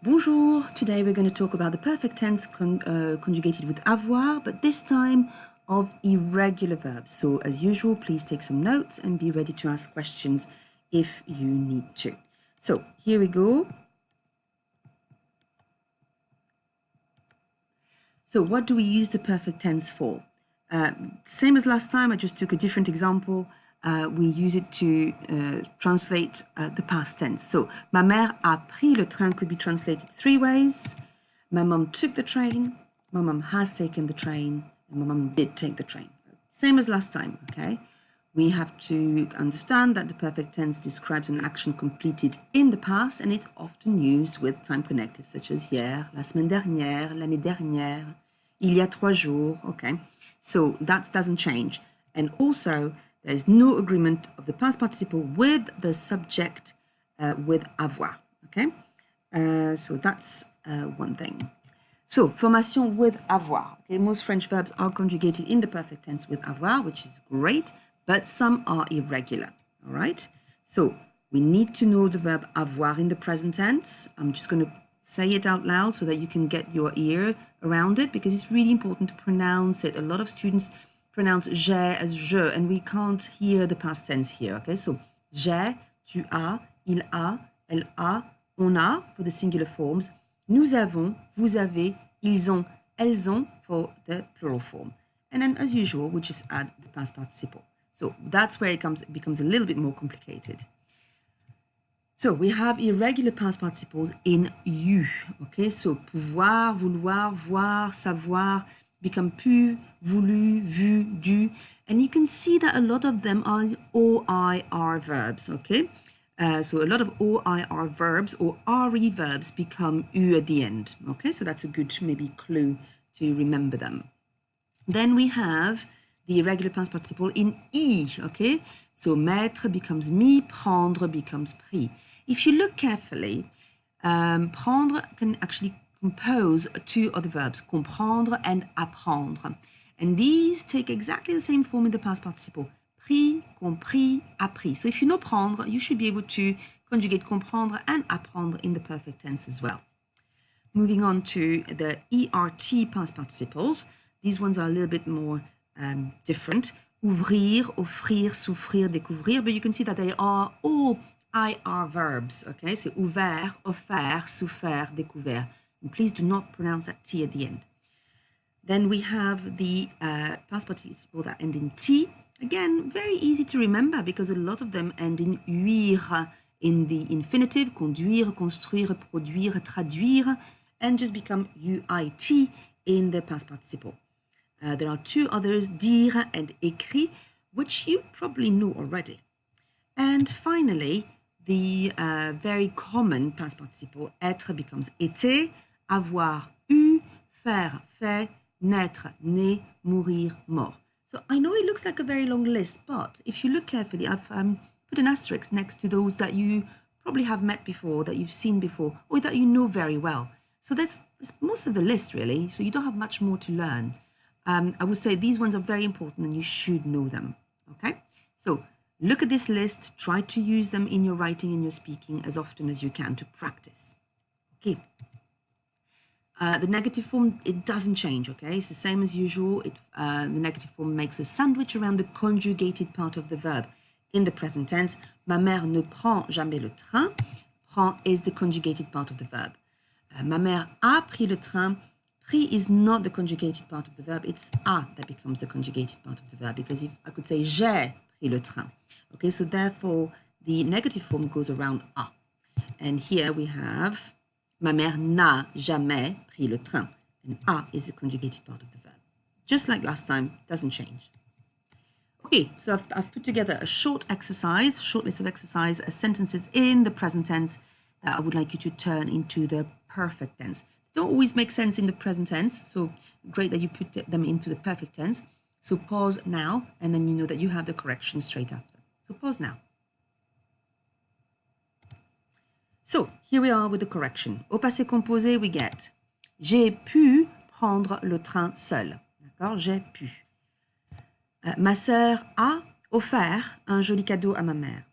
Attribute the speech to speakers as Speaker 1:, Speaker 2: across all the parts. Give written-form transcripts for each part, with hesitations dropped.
Speaker 1: Bonjour, today we're going to talk about the perfect tense conjugated with avoir, but this time of irregular verbs. So as usual, please take some notes and be ready to ask questions if you need to. So here we go. So what do we use the perfect tense for? Same as last time, I just took a different example. We use it to translate the past tense. So, ma mère a pris le train could be translated three ways. My mom took the train, my mom has taken the train, and my mom did take the train. Same as last time, okay? We have to understand that the perfect tense describes an action completed in the past, and it's often used with time connectives such as hier, la semaine dernière, l'année dernière, il y a 3 jours, okay? So that doesn't change. And also, there is no agreement of the past participle with the subject with avoir, okay? So that's one thing. So, formation with avoir. Okay, most French verbs are conjugated in the perfect tense with avoir, which is great, but some are irregular, all right? So, we need to know the verb avoir in the present tense. I'm just going to say it out loud so that you can get your ear around it, because it's really important to pronounce it. A lot of students pronounce j'ai as je, and we can't hear the past tense here, okay? So, j'ai, tu as, il a, elle a, on a for the singular forms. Nous avons, vous avez, ils ont, elles ont for the plural form. And then, as usual, we just add the past participle. So that's where it becomes a little bit more complicated. So we have irregular past participles in you, okay? So pouvoir, vouloir, voir, savoir become pu, voulu, vu, dû. And you can see that a lot of them are OIR verbs, okay? So a lot of OIR verbs or RE verbs become U at the end, okay? So that's a good maybe clue to remember them. Then we have the irregular past participle in I, okay? So mettre becomes mis, prendre becomes pris. If you look carefully, prendre can actually compose two other verbs, comprendre and apprendre. And these take exactly the same form in the past participle. Pris, compris, appris. So if you know prendre, you should be able to conjugate comprendre and apprendre in the perfect tense as well. Moving on to the ERT past participles. These ones are a little bit more different. Ouvrir, offrir, souffrir, découvrir. But you can see that they are all IR verbs, okay? So ouvert, offert, souffert, découvert. And please do not pronounce that T at the end. Then we have the past participle that end in T. Again, very easy to remember because a lot of them end in uire in the infinitive, conduire, construire, produire, traduire, and just become UIT in the past participle. There are two others, dire and écrit, which you probably know already. And finally, the very common past participle, être becomes été, avoir, eu, faire, fait, naître, né, mourir, mort. So I know it looks like a very long list, but if you look carefully, I've put an asterisk next to those that you probably have met before, that you've seen before, or that you know very well. So that's most of the list, really. So you don't have much more to learn. I would say these ones are very important and you should know them, okay? So look at this list, try to use them in your writing and your speaking as often as you can to practice, okay? The negative form, it doesn't change, okay? It's the same as usual. The negative form makes a sandwich around the conjugated part of the verb. In the present tense, ma mère ne prend jamais le train. Prend is the conjugated part of the verb. Ma mère a pris le train. Pris is not the conjugated part of the verb. It's a that becomes the conjugated part of the verb. Because if I could say j'ai pris le train. Okay, so therefore the negative form goes around a. And here we have ma mère n'a jamais pris le train. And a is the conjugated part of the verb. Just like last time, doesn't change. Okay, so I've put together a short exercise, short list of exercise, sentences in the present tense that I would like you to turn into the perfect tense. They don't always make sense in the present tense, so great that you put them into the perfect tense. So pause now, and then you know that you have the correction straight after. So pause now. So here we are with the correction. Au passé composé, we get j'ai pu prendre le train seul. D'accord? J'ai pu. Ma sœur a offert un joli cadeau à ma mère.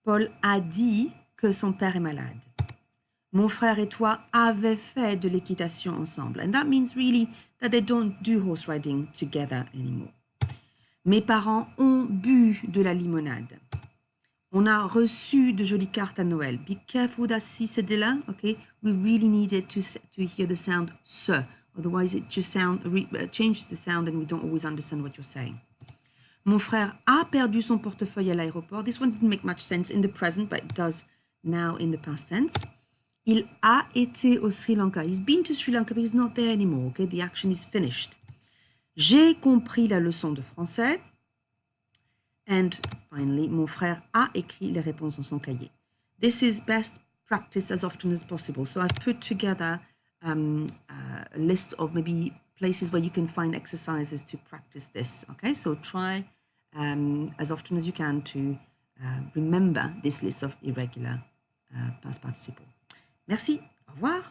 Speaker 1: Paul a dit que son père est malade. Mon frère et toi avaient fait de l'équitation ensemble. And that means really that they don't do horse riding together anymore. Mes parents ont bu de la limonade. On a reçu de jolies cartes à Noël. Be careful that si c'est de là, okay? We really needed to hear the sound se. Otherwise, it just changes the sound and we don't always understand what you're saying. Mon frère a perdu son portefeuille à l'aéroport. This one didn't make much sense in the present, but it does now in the past tense. Il a été au Sri Lanka. He's been to Sri Lanka, but he's not there anymore. Okay, the action is finished. J'ai compris la leçon de français. And finally, mon frère a écrit les réponses dans son cahier. This is best practiced as often as possible. So I've put together a list of maybe places where you can find exercises to practice this. Okay, so try as often as you can to remember this list of irregular past participle. Merci, au revoir.